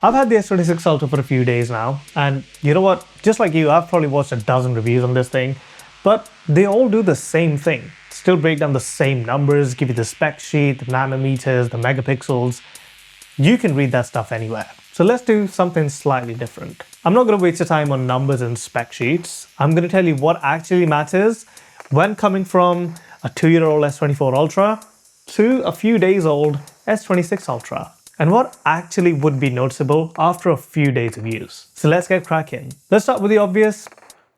I've had the S26 Ultra for a few days now, and you know what? Just like you, I've probably watched a dozen reviews on this thing, but they all do the same thing. Still break down the same numbers, give you the spec sheet, the nanometers, the megapixels. You can read that stuff anywhere. So let's do something slightly different. I'm not going to waste your time on numbers and spec sheets. I'm going to tell you what actually matters when coming from a 2-year-old S24 Ultra to a few days old S26 Ultra, and what actually would be noticeable after a few days of use. So let's get cracking. Let's start with the obvious,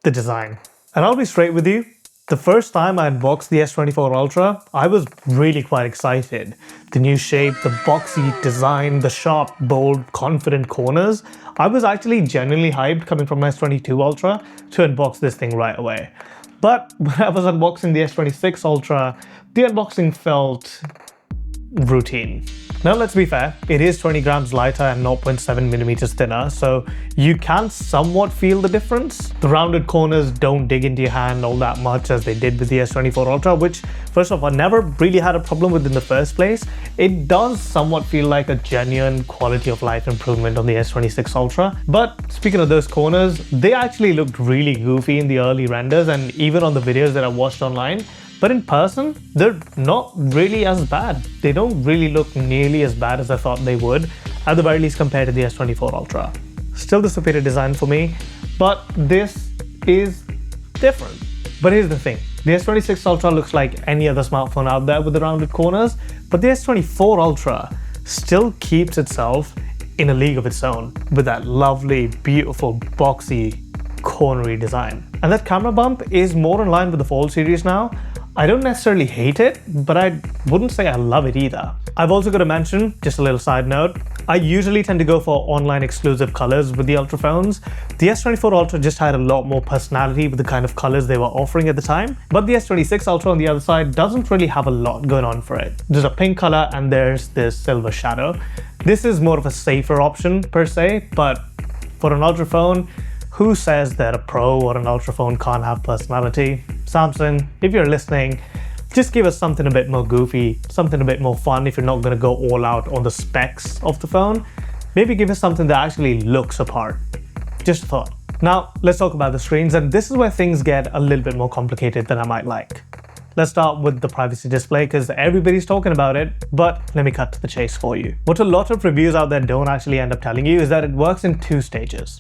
the design. And I'll be straight with you. The first time I unboxed the S24 Ultra, I was really quite excited. The new shape, the boxy design, the sharp, bold, confident corners. I was actually genuinely hyped coming from S22 Ultra to unbox this thing right away. But when I was unboxing the S26 Ultra, the unboxing felt routine. Now let's be fair, it is 20 grams lighter and 0.7 millimeters thinner, so you can somewhat feel the difference. The rounded corners don't dig into your hand all that much as they did with the S24 Ultra, which first off, I never really had a problem with in the first place. It does somewhat feel like a genuine quality of life improvement on the S26 Ultra. But speaking of those corners, they actually looked really goofy in the early renders and even on the videos that I watched online. But in person, they're not really as bad. They don't really look nearly as bad as I thought they would, at the very least compared to the S24 Ultra. Still the superior design for me, but this is different. But here's the thing, the S26 Ultra looks like any other smartphone out there with the rounded corners, but the S24 Ultra still keeps itself in a league of its own with that lovely, beautiful, boxy, cornery design. And that camera bump is more in line with the Fold series now. I don't necessarily hate it, but I wouldn't say I love it either. I've also got to mention, just a little side note, I usually tend to go for online exclusive colors with the Ultra phones. The S24 Ultra just had a lot more personality with the kind of colors they were offering at the time, but the S26 Ultra on the other side doesn't really have a lot going on for it. There's a pink color and there's this silver shadow. This is more of a safer option per se, but for an Ultra phone, who says that a Pro or an Ultra phone can't have personality? Samsung, if you're listening, just give us something a bit more goofy, something a bit more fun if you're not going to go all out on the specs of the phone. Maybe give us something that actually looks apart. Just a thought. Now, let's talk about the screens, and this is where things get a little bit more complicated than I might like. Let's start with the privacy display because everybody's talking about it, but let me cut to the chase for you. What a lot of reviews out there don't actually end up telling you is that it works in 2 stages.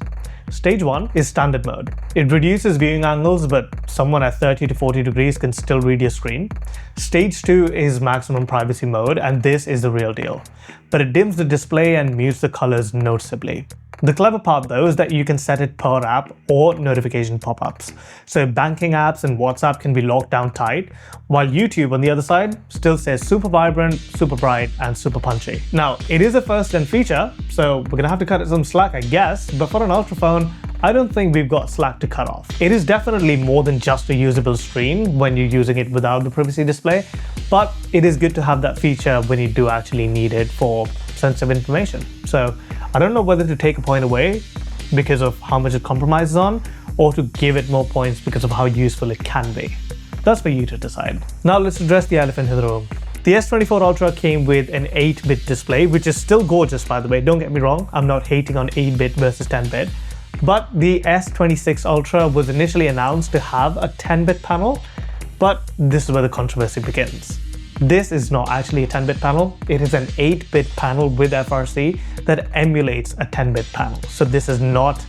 Stage 1 is standard mode. It reduces viewing angles, but someone at 30 to 40 degrees can still read your screen. Stage 2 is maximum privacy mode, and this is the real deal. But it dims the display and mutes the colors noticeably. The clever part though is that you can set it per app or notification pop-ups. So banking apps and WhatsApp can be locked down tight, while YouTube on the other side still says super vibrant, super bright, and super punchy. Now, it is a first-gen feature, so we're gonna have to cut it some slack, I guess, but for an Ultra phone, I don't think we've got slack to cut off. It is definitely more than just a usable screen when you're using it without the privacy display, but it is good to have that feature when you do actually need it for sensitive information. So I don't know whether to take a point away because of how much it compromises on, or to give it more points because of how useful it can be. That's for you to decide. Now let's address the elephant in the room. The S24 Ultra came with an 8-bit display, which is still gorgeous by the way, don't get me wrong, I'm not hating on 8-bit versus 10-bit. But the S26 Ultra was initially announced to have a 10-bit panel, but this is where the controversy begins. This is not actually a 10-bit panel, it is an 8-bit panel with FRC that emulates a 10-bit panel. So this is not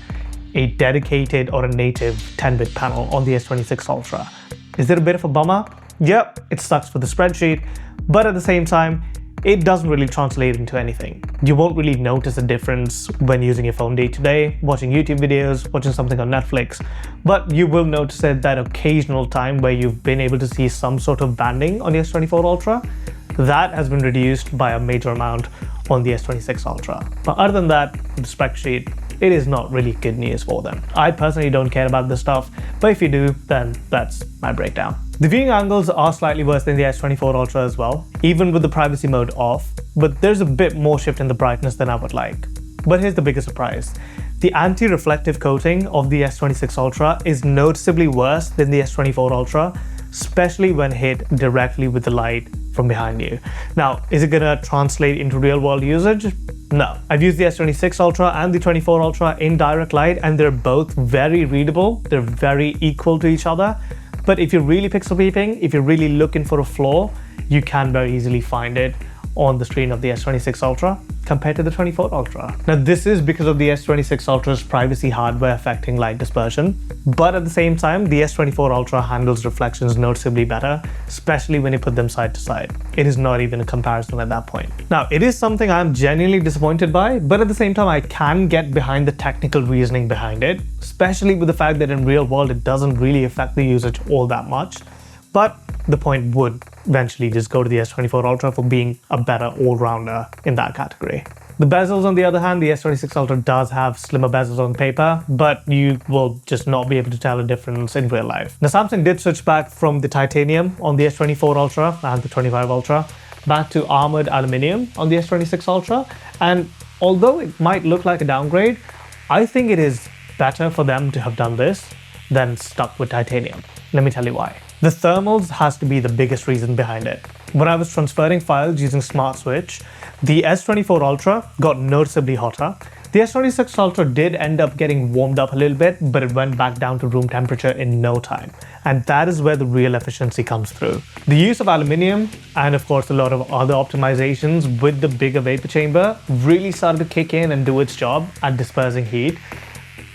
a dedicated or a native 10-bit panel on the S26 Ultra. Is it a bit of a bummer? Yep, it sucks for the spreadsheet, but at the same time, it doesn't really translate into anything. You won't really notice a difference when using your phone day to day, watching YouTube videos, watching something on Netflix, but you will notice it that occasional time where you've been able to see some sort of banding on the S24 Ultra. That has been reduced by a major amount on the S26 Ultra. But other than that, the spec sheet, it is not really good news for them. I personally don't care about this stuff, but if you do, then that's my breakdown. The viewing angles are slightly worse than the S24 Ultra as well, even with the privacy mode off, but there's a bit more shift in the brightness than I would like. But here's the biggest surprise. The anti-reflective coating of the S26 Ultra is noticeably worse than the S24 Ultra, especially when hit directly with the light from behind you. Now, is it gonna translate into real world usage? No. I've used the S26 Ultra and the 24 Ultra in direct light, and they're both very readable. They're very equal to each other. But if you're really pixel peeping, if you're really looking for a flaw, you can very easily find it on the screen of the S26 Ultra compared to the 24 Ultra. Now, this is because of the S26 Ultra's privacy hardware affecting light dispersion, but at the same time, the S24 Ultra handles reflections noticeably better, especially when you put them side to side. It is not even a comparison at that point. Now, it is something I'm genuinely disappointed by, but at the same time, I can get behind the technical reasoning behind it, especially with the fact that in real world, it doesn't really affect the usage all that much. But the point would eventually just go to the S24 Ultra for being a better all-rounder in that category. The bezels, on the other hand, the S26 Ultra does have slimmer bezels on paper, but you will just not be able to tell a difference in real life. Now, Samsung did switch back from the titanium on the S24 Ultra and the 25 Ultra back to armored aluminium on the S26 Ultra, and although it might look like a downgrade, I think it is better for them to have done this than stuck with titanium. Let me tell you why. The thermals has to be the biggest reason behind it. When I was transferring files using Smart Switch, the S24 Ultra got noticeably hotter. The S26 Ultra did end up getting warmed up a little bit, but it went back down to room temperature in no time. And that is where the real efficiency comes through. The use of aluminium, and of course a lot of other optimizations with the bigger vapor chamber, really started to kick in and do its job at dispersing heat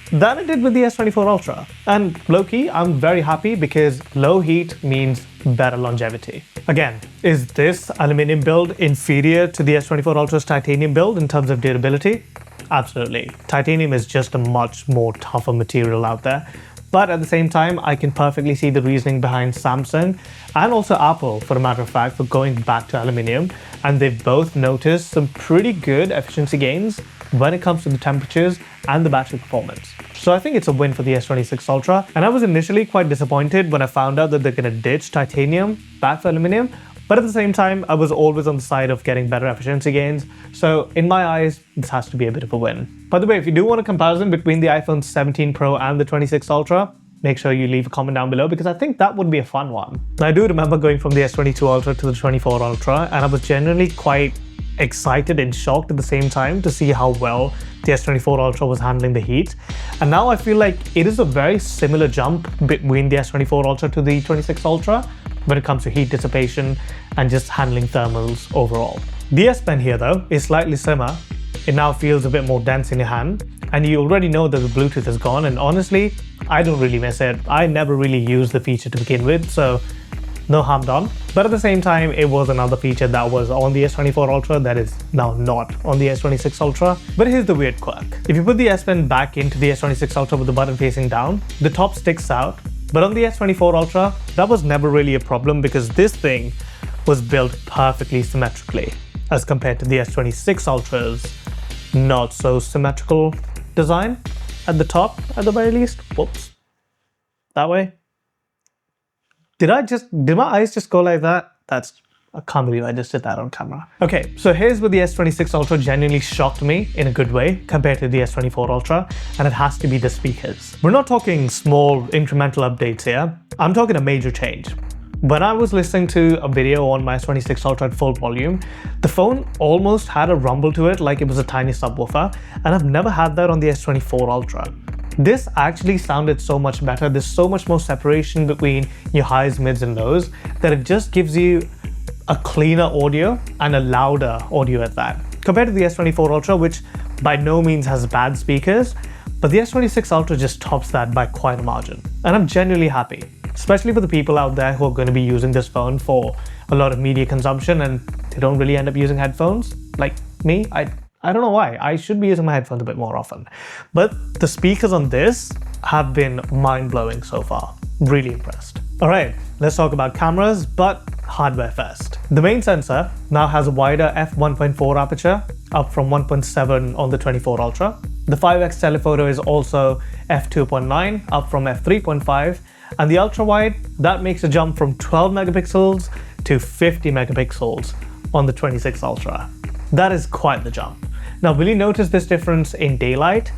than it did with the S24 Ultra. And low-key, I'm very happy because low heat means better longevity. Again, is this aluminium build inferior to the S24 Ultra's titanium build in terms of durability? Absolutely. Titanium is just a much more tougher material out there. But at the same time, I can perfectly see the reasoning behind Samsung and also Apple, for a matter of fact, for going back to aluminium. And they've both noticed some pretty good efficiency gains when it comes to the temperatures and the battery performance. So I think it's a win for the S26 Ultra. And I was initially quite disappointed when I found out that they're going to ditch titanium back for aluminium. But at the same time, I was always on the side of getting better efficiency gains. So in my eyes, this has to be a bit of a win. By the way, if you do want a comparison between the iPhone 17 Pro and the 26 Ultra, make sure you leave a comment down below because I think that would be a fun one. I do remember going from the S22 Ultra to the 24 Ultra, and I was genuinely quite excited and shocked at the same time to see how well the S24 Ultra was handling the heat. And now I feel like it is a very similar jump between the S24 Ultra to the 26 Ultra when it comes to heat dissipation and just handling thermals overall. The S Pen here though is slightly slimmer. It now feels a bit more dense in your hand, and you already know that the Bluetooth is gone, and honestly, I don't really miss it. I never really used the feature to begin with, so no harm done. But at the same time, it was another feature that was on the S24 Ultra that is now not on the S26 Ultra. But here's the weird quirk. If you put the S Pen back into the S26 Ultra with the button facing down, the top sticks out. But on the S24 Ultra, that was never really a problem because this thing was built perfectly symmetrically as compared to the S26 Ultra's not so symmetrical design at the top, at the very least. Whoops. That way. Did my eyes just go like that? I can't believe I just did that on camera. Okay, so here's where the S26 Ultra genuinely shocked me in a good way compared to the S24 Ultra, and it has to be the speakers. We're not talking small incremental updates here. I'm talking a major change. When I was listening to a video on my S26 Ultra at full volume, the phone almost had a rumble to it like it was a tiny subwoofer, and I've never had that on the S24 Ultra. This actually sounded so much better. There's so much more separation between your highs, mids, and lows that it just gives you a cleaner audio and a louder audio at that. Compared to the S24 Ultra, which by no means has bad speakers, but the S26 Ultra just tops that by quite a margin. And I'm genuinely happy, especially for the people out there who are going to be using this phone for a lot of media consumption and they don't really end up using headphones. Like me, I don't know why. I should be using my headphones a bit more often. But the speakers on this have been mind-blowing so far. Really impressed. All right, let's talk about cameras, but hardware first. The main sensor now has a wider f1.4 aperture, up from 1.7 on the 24 Ultra. The 5x telephoto is also f2.9, up from f3.5. And the ultra-wide, that makes a jump from 12 megapixels to 50 megapixels on the 26 Ultra. That is quite the jump. Now, will you notice this difference in daylight?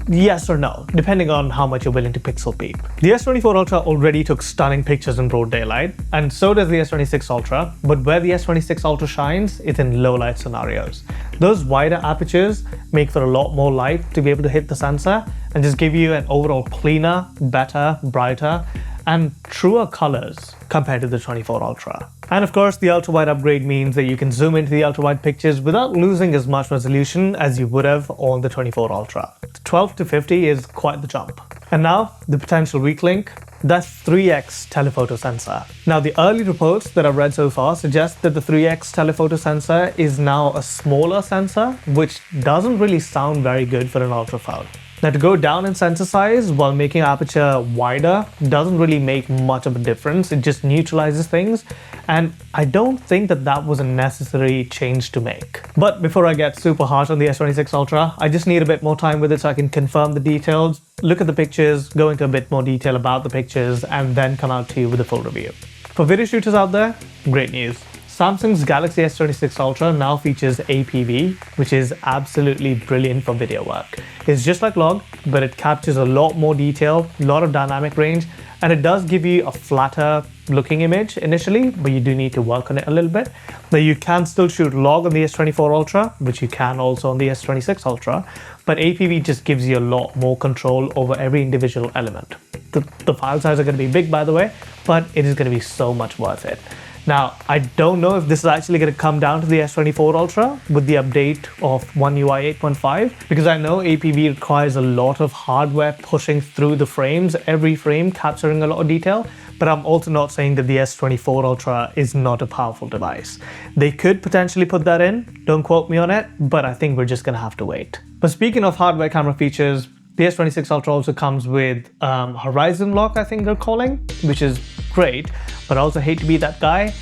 yes or no, depending on how much you're willing to pixel peep. The S24 Ultra already took stunning pictures in broad daylight, and so does the S26 Ultra, but where the S26 Ultra shines is in low light scenarios. Those wider apertures make for a lot more light to be able to hit the sensor and just give you an overall cleaner, better, brighter, and truer colors compared to the 24 Ultra. And of course, the ultra-wide upgrade means that you can zoom into the ultra-wide pictures without losing as much resolution as you would have on the 24 Ultra. 12 to 50 is quite the jump. And now, the potential weak link, that's 3x telephoto sensor. Now, the early reports that I've read so far suggest that the 3x telephoto sensor is now a smaller sensor, which doesn't really sound very good for an ultra phone. Now, to go down in sensor size while making aperture wider doesn't really make much of a difference. It just neutralizes things, and I don't think that that was a necessary change to make. But before I get super harsh on the S26 Ultra, I just need a bit more time with it so I can confirm the details, look at the pictures, go into a bit more detail about the pictures, and then come out to you with a full review. For video shooters out there, great news. Samsung's Galaxy S26 Ultra now features APV, which is absolutely brilliant for video work. It's just like log, but it captures a lot more detail, a lot of dynamic range, and it does give you a flatter looking image initially, but you do need to work on it a little bit. Now, you can still shoot log on the S24 Ultra, which you can also on the S26 Ultra, but APV just gives you a lot more control over every individual element. The file size are going to be big, by the way, but it is going to be so much worth it. Now, I don't know if this is actually going to come down to the S24 Ultra with the update of One UI 8.5, because I know APV requires a lot of hardware pushing through the frames, every frame capturing a lot of detail, but I'm also not saying that the S24 Ultra is not a powerful device. They could potentially put that in, don't quote me on it, but I think we're just going to have to wait. But speaking of hardware camera features, the S26 Ultra also comes with Horizon Lock, I think they're calling, which is great, but I also hate to be that guy.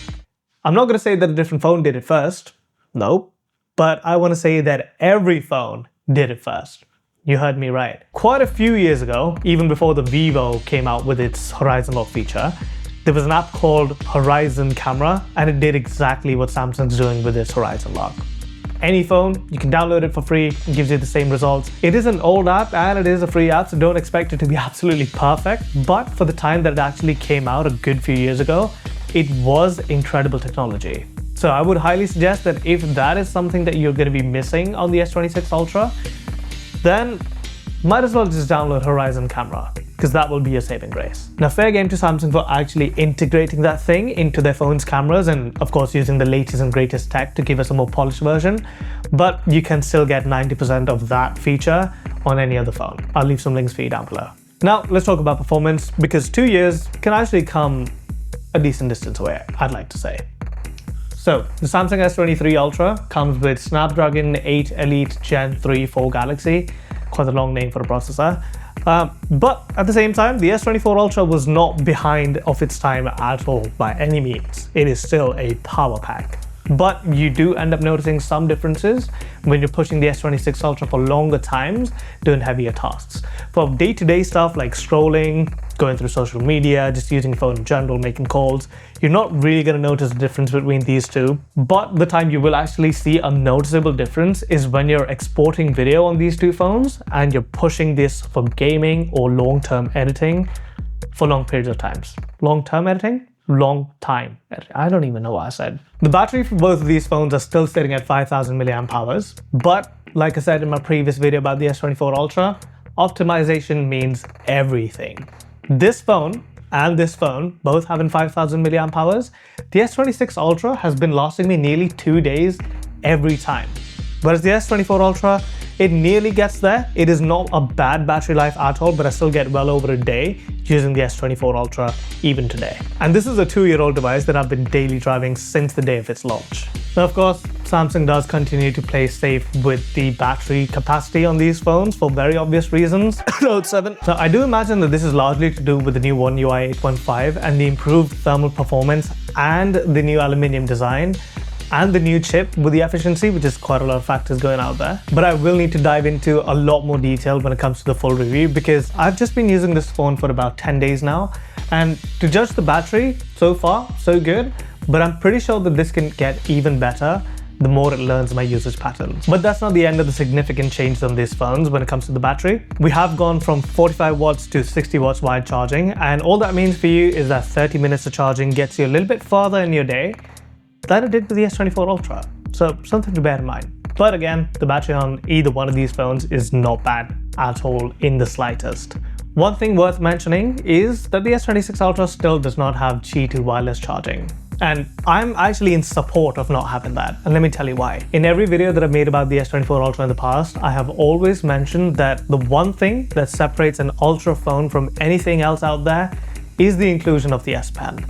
I'm not going to say that a different phone did it first, no, but I want to say that every phone did it first. You heard me right. Quite a few years ago, even before the Vivo came out with its Horizon Lock feature, there was an app called Horizon Camera, and it did exactly what Samsung's doing with its Horizon Lock. Any phone, you can download it for free, it gives you the same results. It is an old app and it is a free app, so don't expect it to be absolutely perfect. But for the time that it actually came out a good few years ago, it was incredible technology. So I would highly suggest that if that is something that you're going to be missing on the S26 Ultra, then might as well just download Horizon Camera, because that will be a saving grace. Now, fair game to Samsung for actually integrating that thing into their phone's cameras and of course using the latest and greatest tech to give us a more polished version, but you can still get 90% of that feature on any other phone. I'll leave some links for you down below. Now, let's talk about performance, because 2 years can actually come a decent distance away, I'd like to say. So, the Samsung S23 Ultra comes with Snapdragon 8 Elite Gen 3 for Galaxy, quite a long name for a processor. But at the same time, the S24 Ultra was not behind of its time at all by any means. It is still a power pack. But you do end up noticing some differences when you're pushing the S26 Ultra for longer times doing heavier tasks. For day-to-day stuff like scrolling, going through social media, just using the phone in general, making calls, you're not really going to notice the difference between these two. But the time you will actually see a noticeable difference is when you're exporting video on these two phones and you're pushing this for gaming or long-term editing for long periods of times. Long-term editing? Long time. I don't even know what I said. The battery for both of these phones are still sitting at 5000 mAh, but like I said in my previous video about the S24 Ultra, optimization means everything. This phone and this phone both having 5000 mAh. The S26 Ultra has been lasting me nearly 2 days every time. Whereas the S24 Ultra, it nearly gets there. It is not a bad battery life at all, but I still get well over a day using the S24 Ultra even today. And this is a 2-year-old device that I've been daily driving since the day of its launch. Now, of course, Samsung does continue to play safe with the battery capacity on these phones for very obvious reasons. Note 7. Now, I do imagine that this is largely to do with the new One UI 8.5 and the improved thermal performance and the new aluminium design and the new chip with the efficiency, which is quite a lot of factors going out there. But I will need to dive into a lot more detail when it comes to the full review, because I've just been using this phone for about 10 days now, and to judge the battery, so far, so good, but I'm pretty sure that this can get even better the more it learns my usage patterns. But that's not the end of the significant changes on these phones when it comes to the battery. We have gone from 45 watts to 60 watts wide charging, and all that means for you is that 30 minutes of charging gets you a little bit further in your day than it did with the S24 Ultra. So something to bear in mind. But again, the battery on either one of these phones is not bad at all in the slightest. One thing worth mentioning is that the S26 Ultra still does not have Qi2 wireless charging. And I'm actually in support of not having that, and let me tell you why. In every video that I've made about the S24 Ultra in the past, I have always mentioned that the one thing that separates an Ultra phone from anything else out there is the inclusion of the S Pen.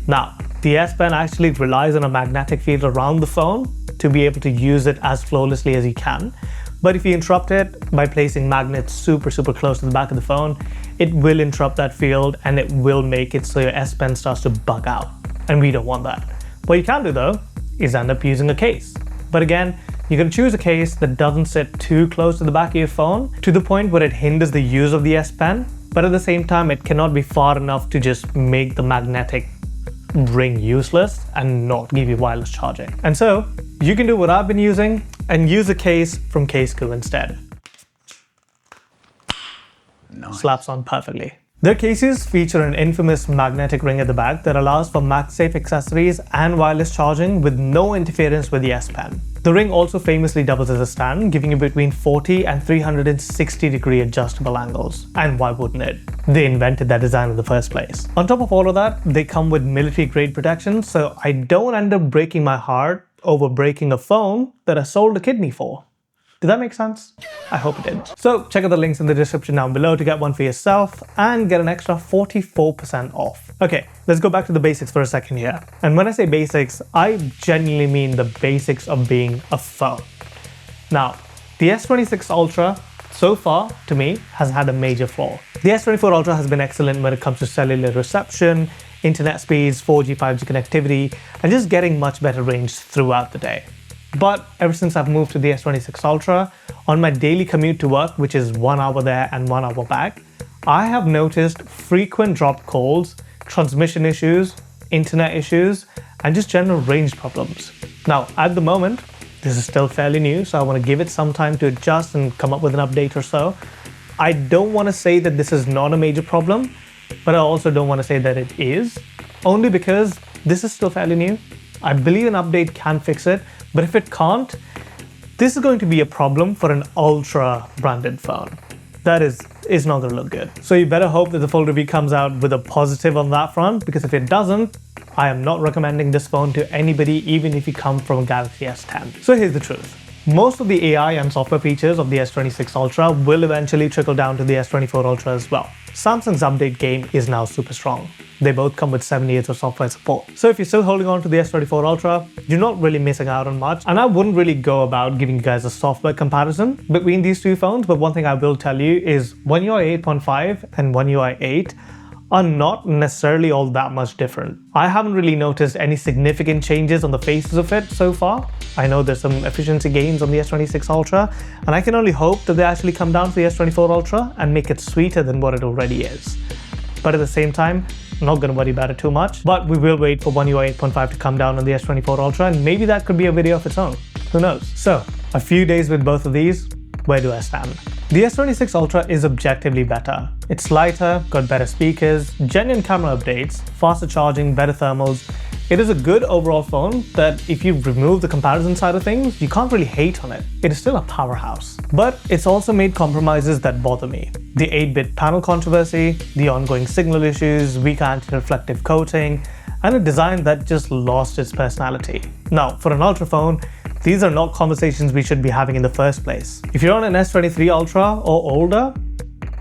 Now, the S Pen actually relies on a magnetic field around the phone to be able to use it as flawlessly as you can. But if you interrupt it by placing magnets super close to the back of the phone, it will interrupt that field and it will make it so your S Pen starts to bug out. And we don't want that. What you can do though is end up using a case. But again, you're going to choose a case that doesn't sit too close to the back of your phone to the point where it hinders the use of the S Pen, but at the same time it cannot be far enough to just make the magnetic ring useless and not give you wireless charging. And so you can do what I've been using and use a case from Casekoo instead. Nice. Slaps on perfectly. Their cases feature an infamous magnetic ring at the back that allows for MagSafe accessories and wireless charging with no interference with the S Pen. The ring also famously doubles as a stand, giving you between 40 and 360-degree adjustable angles. And why wouldn't it? They invented that design in the first place. On top of all of that, they come with military-grade protection, so I don't end up breaking my heart over breaking a phone that I sold a kidney for. Did that make sense? I hope it did. So check out the links in the description down below to get one for yourself and get an extra 44% off. Okay, let's go back to the basics for a second here. And when I say basics, I genuinely mean the basics of being a phone. Now, the S26 Ultra, so far, to me, has had a major flaw. The S24 Ultra has been excellent when it comes to cellular reception, internet speeds, 4G, 5G connectivity, and just getting much better range throughout the day. But ever since I've moved to the S26 Ultra, on my daily commute to work, which is 1 hour there and 1 hour back, I have noticed frequent dropped calls, transmission issues, internet issues, and just general range problems. Now, at the moment, this is still fairly new, so I want to give it some time to adjust and come up with an update or so. I don't want to say that this is not a major problem, but I also don't want to say that it is, only because this is still fairly new. I believe an update can fix it, but if it can't, this is going to be a problem for an Ultra branded phone. That is not going to look good. So you better hope that the full review comes out with a positive on that front, because if it doesn't, I am not recommending this phone to anybody, even if you come from a Galaxy S10. So here's the truth. Most of the AI and software features of the S26 Ultra will eventually trickle down to the S24 Ultra as well. Samsung's update game is now super strong. They both come with 7 years of software support. So if you're still holding on to the S24 Ultra, you're not really missing out on much. And I wouldn't really go about giving you guys a software comparison between these two phones, but one thing I will tell you is One UI 8.5 and One UI 8 are not necessarily all that much different. I haven't really noticed any significant changes on the faces of it so far. I know there's some efficiency gains on the S26 Ultra, and I can only hope that they actually come down to the S24 Ultra and make it sweeter than what it already is. But at the same time, I'm not going to worry about it too much, but we will wait for One UI 8.5 to come down on the S24 Ultra, and maybe that could be a video of its own. Who knows? So, a few days with both of these, where do I stand? The S26 Ultra is objectively better. It's lighter, got better speakers, genuine camera updates, faster charging, better thermals. It is a good overall phone that if you remove the comparison side of things, you can't really hate on it. It is still a powerhouse. But it's also made compromises that bother me. The 8-bit panel controversy, the ongoing signal issues, weak anti-reflective coating, and a design that just lost its personality. Now, for an Ultra phone, these are not conversations we should be having in the first place. If you're on an S23 Ultra or older,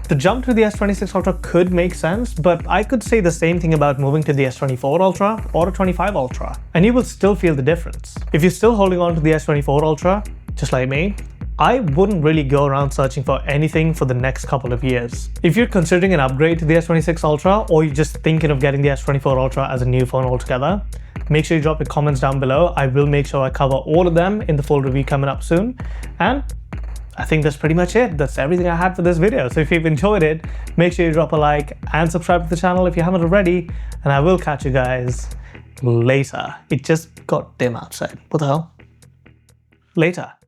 the jump to the S26 Ultra could make sense, but I could say the same thing about moving to the S24 Ultra or a 25 Ultra, and you will still feel the difference. If you're still holding on to the S24 Ultra, just like me, I wouldn't really go around searching for anything for the next couple of years. If you're considering an upgrade to the S26 Ultra, or you're just thinking of getting the S24 Ultra as a new phone altogether, make sure you drop your comments down below. I will make sure I cover all of them in the full review coming up soon. And I think that's pretty much it. That's everything I had for this video. So if you've enjoyed it, make sure you drop a like and subscribe to the channel if you haven't already. And I will catch you guys later. It just got dim outside. What the hell? Later.